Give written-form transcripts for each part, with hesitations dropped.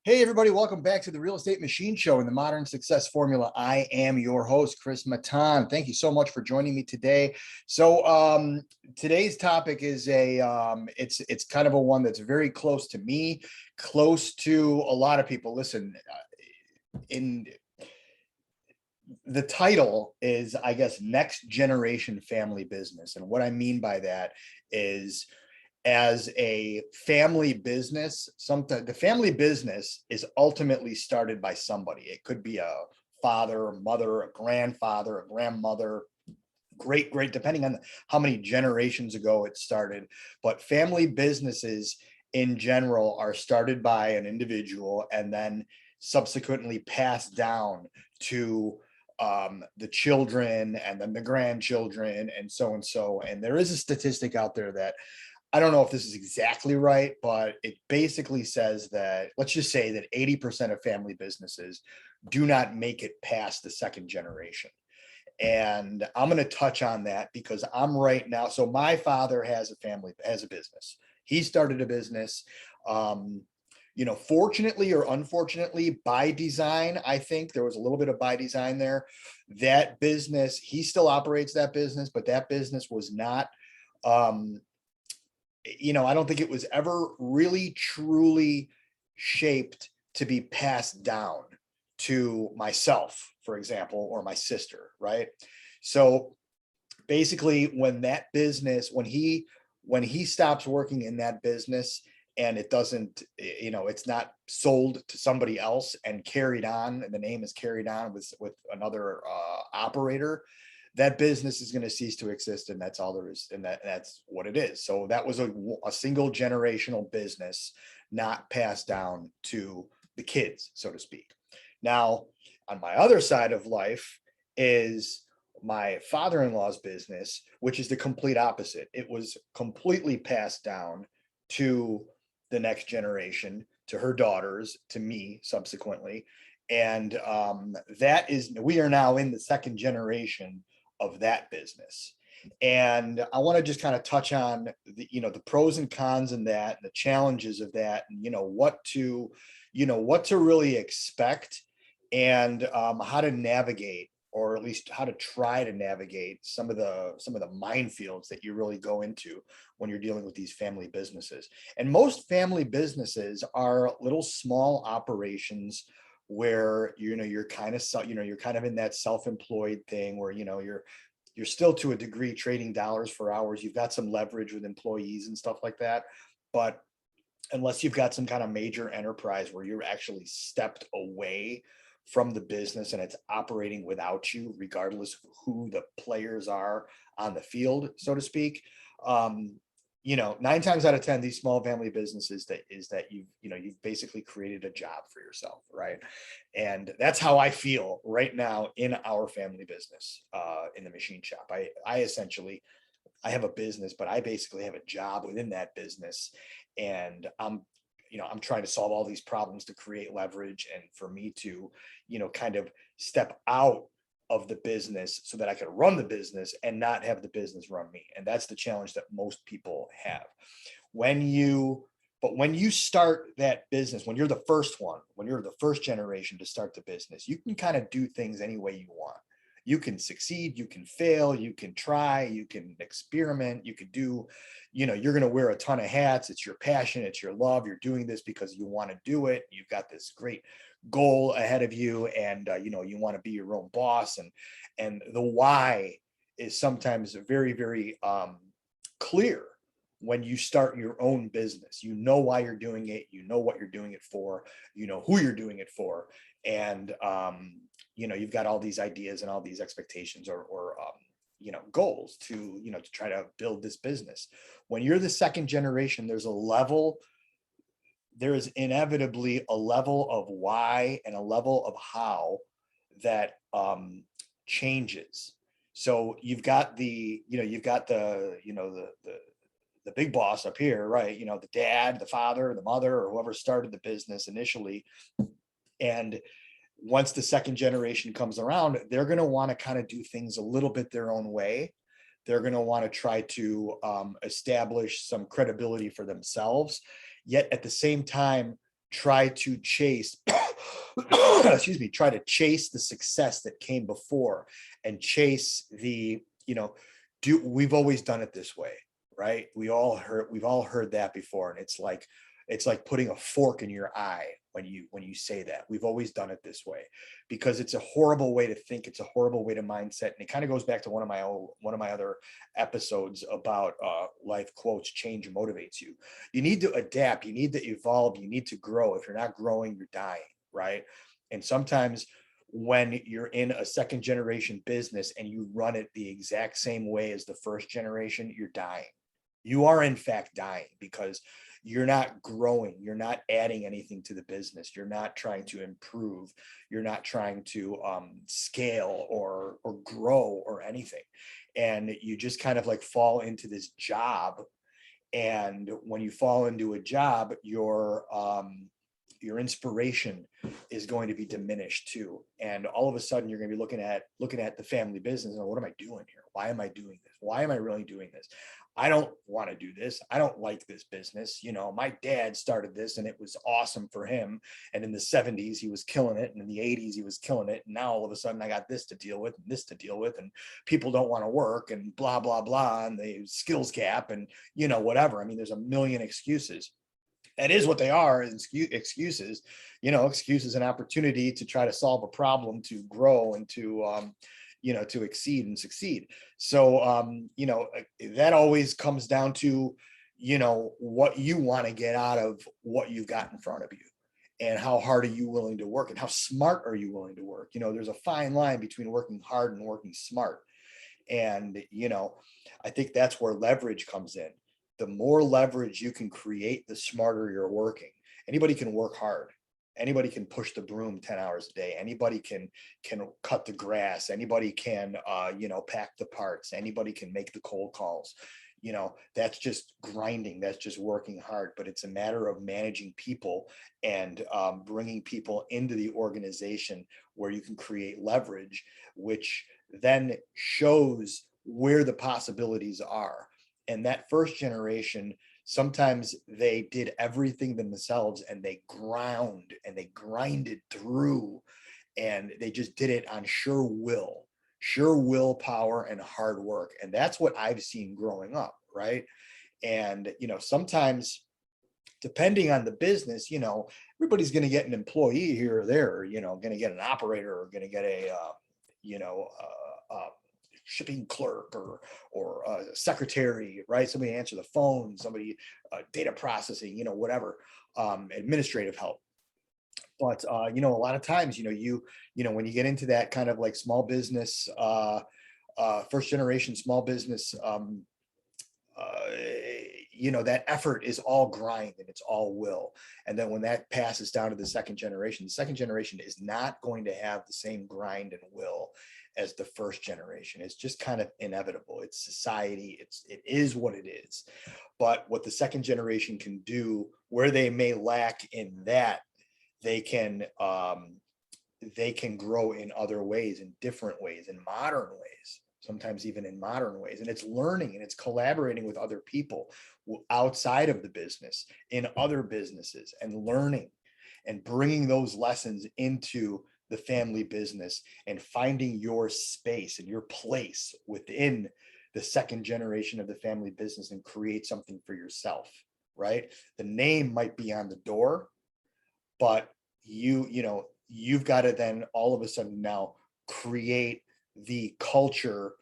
Hey, everybody, welcome back to the Real Estate Machine Show and the Modern Success Formula. I am your host, Chris Matan. Thank you so much for joining me today. Today's topic is it's kind of a one that's very close to me, close to a lot of people. Listen, in the title is, I guess, Next Generation Family Business. And what I mean by that is, as a family business, the family business is ultimately started by somebody. It could be a father, a mother, a grandfather, a grandmother, great, depending on how many generations ago it started. But family businesses in general are started by an individual and then subsequently passed down to the children and then the grandchildren and so and so. And there is a statistic out there that I don't know if this is exactly right, but it basically says that, let's just say that 80% of family businesses do not make it past the second generation. And I'm going to touch on that because I'm right now. So my father has a business. He started a business, fortunately or unfortunately by design. I think there was a little bit of by design there. That business, he still operates that business, but that business was not, I don't think it was ever really truly shaped to be passed down to myself, for example, or my sister, right? So basically, when he stops working in that business and it doesn't, it's not sold to somebody else and carried on, and the name is carried on with another operator, that business is going to cease to exist, and that's all there is, and that's what it is. So that was a single generational business, not passed down to the kids, so to speak. Now, on my other side of life is my father-in-law's business, which is the complete opposite. It was completely passed down to the next generation, to her daughters, to me subsequently. And we are now in the second generation of that business. And I want to just kind of touch on the pros and cons in that, and the challenges of that, and what to really expect, and how to navigate, or at least how to try to navigate some of the minefields that you really go into when you're dealing with these family businesses. And most family businesses are little small operations where you're kind of in that self-employed thing where you're still to a degree trading dollars for hours. You've got some leverage with employees and stuff like that, but unless you've got some kind of major enterprise where you're actually stepped away from the business and it's operating without you, regardless of who the players are on the field, so to speak. 9 times out of 10, these small family businesses that you've basically created a job for yourself, right? And that's how I feel right now in our family business, in the machine shop. I have a business, but I basically have a job within that business, and I'm trying to solve all these problems to create leverage, and for me to, kind of step out of the business so that I can run the business and not have the business run me. And that's the challenge that most people have. When you start that business, when you're the first generation to start the business, you can kind of do things any way you want. You can succeed, you can fail, you can try, you can experiment, you can do, you're going to wear a ton of hats. It's your passion, it's your love. You're doing this because you want to do it. You've got this great goal ahead of you, and you want to be your own boss, and the why is sometimes very, very clear. When you start your own business, you know why you're doing it, you know what you're doing it for, you know who you're doing it for, and you've got all these ideas and all these expectations, or goals to try to build this business. When you're the second generation, there is inevitably a level of why and a level of how that changes. So you've got the big boss up here, right? The dad, the father, the mother, or whoever started the business initially. And once the second generation comes around, they're going to want to kind of do things a little bit their own way. They're going to want to try to establish some credibility for themselves. Yet at the same time, try to chase excuse me, try to chase the success that came before, and chase the, we've always done it this way, right? We've all heard that before. And it's like putting a fork in your eye when you say that. We've always done it this way, because it's a horrible way to think. It's a horrible way to mindset. And it kind of goes back to one of my other episodes about life quotes: change motivates you. You need to adapt, you need to evolve, you need to grow. If you're not growing, you're dying, right? And sometimes when you're in a second generation business and you run it the exact same way as the first generation, you're dying. You are in fact dying, because you're not growing, you're not adding anything to the business, you're not trying to improve, you're not trying to scale or grow or anything. And you just kind of like fall into this job. And when you fall into a job, your inspiration is going to be diminished too. And all of a sudden you're going to be looking at the family business and, what am I doing here? Why am I doing this? Why am I really doing this? I don't want to do this. I don't like this business. My dad started this and it was awesome for him. And in the 70s, he was killing it. And in the 80s, he was killing it. And now all of a sudden I got this to deal with and this to deal with. And people don't want to work and blah, blah, blah. And the skills gap and, whatever. I mean, there's a million excuses. That is what they are, excuses. Excuses, an opportunity to try to solve a problem, to grow, and to exceed and succeed. So that always comes down to what you want to get out of what you've got in front of you, and how hard are you willing to work, and how smart are you willing to work. There's a fine line between working hard and working smart. And I think that's where leverage comes in. The more leverage you can create, the smarter you're working. Anybody can work hard. Anybody can push the broom 10 hours a day. Anybody can cut the grass. Anybody can pack the parts. Anybody can make the cold calls. That's just grinding. That's just working hard. But it's a matter of managing people and bringing people into the organization where you can create leverage, which then shows where the possibilities are. And that first generation, sometimes they did everything themselves, and they grinded through, and they just did it on sure willpower and hard work. And that's what I've seen growing up, right? And sometimes, depending on the business, everybody's going to get an employee here or there, going to get an operator, or going to get a shipping clerk, or a secretary, right? Somebody answer the phone, somebody data processing, whatever, administrative help. But a lot of times, when you get into that kind of like small business, first generation small business, that effort is all grind and it's all will. And then when that passes down to the second generation is not going to have the same grind and will as the first generation. It's just kind of inevitable. It's society. It is what it is. But what the second generation can do, where they may lack in that, they can grow in other ways, in different ways, in modern ways, sometimes even in modern ways. And it's learning and it's collaborating with other people outside of the business, in other businesses, and learning and bringing those lessons into the family business, and finding your space and your place within the second generation of the family business, and create something for yourself, right? The name might be on the door, but you've got to then all of a sudden now create the culture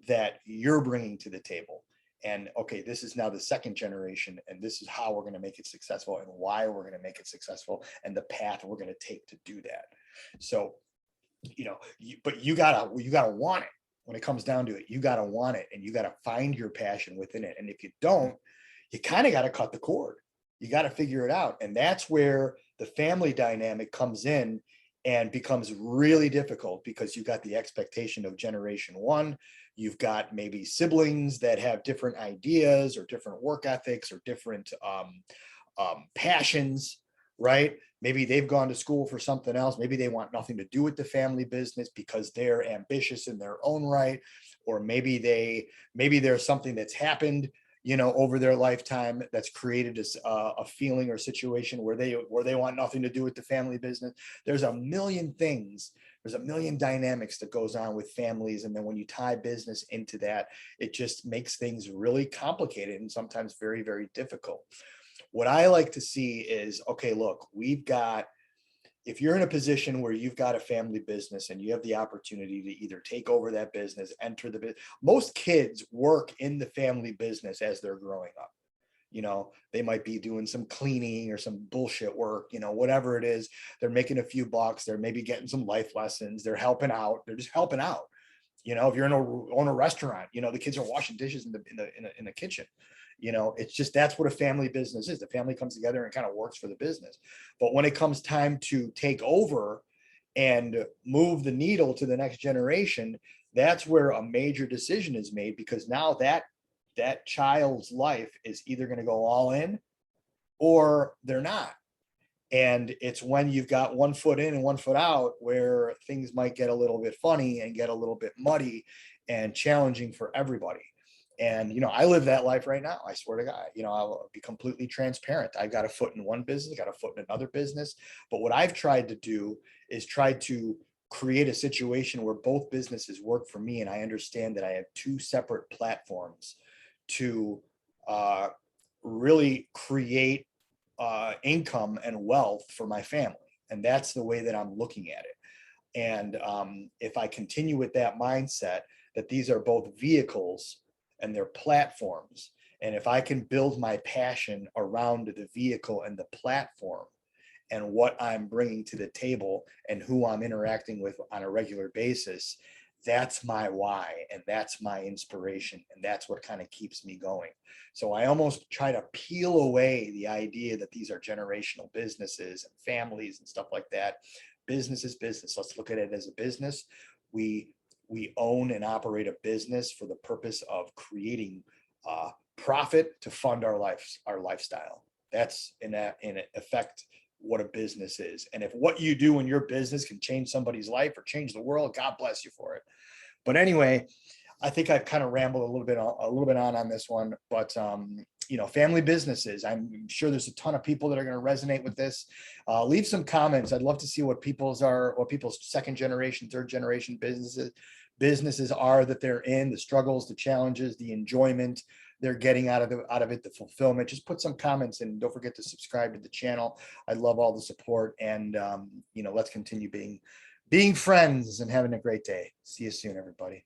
that you're bringing to the table. And okay, this is now the second generation, and this is how we're going to make it successful, and why we're going to make it successful, and the path we're going to take to do that. So, but you gotta want it. When it comes down to it, you gotta want it, and you gotta find your passion within it. And if you don't, you kind of got to cut the cord. You got to figure it out. And that's where the family dynamic comes in and becomes really difficult, because you've got the expectation of generation one. You've got maybe siblings that have different ideas, or different work ethics, or different passions, right? Maybe they've gone to school for something else. Maybe they want nothing to do with the family business because they're ambitious in their own right. Or maybe there's something that's happened, over their lifetime, that's created a feeling or situation where they want nothing to do with the family business. There's a million things. There's a million dynamics that goes on with families. And then when you tie business into that, it just makes things really complicated and sometimes very, very difficult. What I like to see is, okay, look, if you're in a position where you've got a family business and you have the opportunity to either take over that business, enter the business, most kids work in the family business as they're growing up. They might be doing some cleaning or some bullshit work, whatever it is. They're making a few bucks. They're maybe getting some life lessons. They're helping out. They're just helping out. If you're own a restaurant, the kids are washing dishes in the kitchen. It's just, that's what a family business is. The family comes together and kind of works for the business. But when it comes time to take over and move the needle to the next generation, that's where a major decision is made, because now that child's life is either going to go all in or they're not. And it's when you've got one foot in and one foot out where things might get a little bit funny and get a little bit muddy and challenging for everybody. And, I live that life right now. I swear to God, I'll be completely transparent. I've got a foot in one business, got a foot in another business. But what I've tried to do is try to create a situation where both businesses work for me. And I understand that I have two separate platforms to really create income and wealth for my family. And that's the way that I'm looking at it. And if I continue with that mindset, that these are both vehicles and they're platforms, and if I can build my passion around the vehicle and the platform and what I'm bringing to the table and who I'm interacting with on a regular basis, that's my why, and that's my inspiration, and that's what kind of keeps me going. So I almost try to peel away the idea that these are generational businesses and families and stuff like that. Business is business. Let's look at it as a business. We own and operate a business for the purpose of creating profit to fund our lifestyle. That's in effect what a business is. And if what you do in your business can change somebody's life or change the world, God bless you for it. But anyway, I think I've kind of rambled a little bit on this one, but family businesses, I'm sure there's a ton of people that are going to resonate with this. Leave some comments. I'd love to see what people's second generation, third generation businesses are that they're in, the struggles, the challenges, the enjoyment they're getting out of it, the fulfillment. Just put some comments and don't forget to subscribe to the channel. I love all the support, and let's continue being friends and having a great day. See you soon, everybody.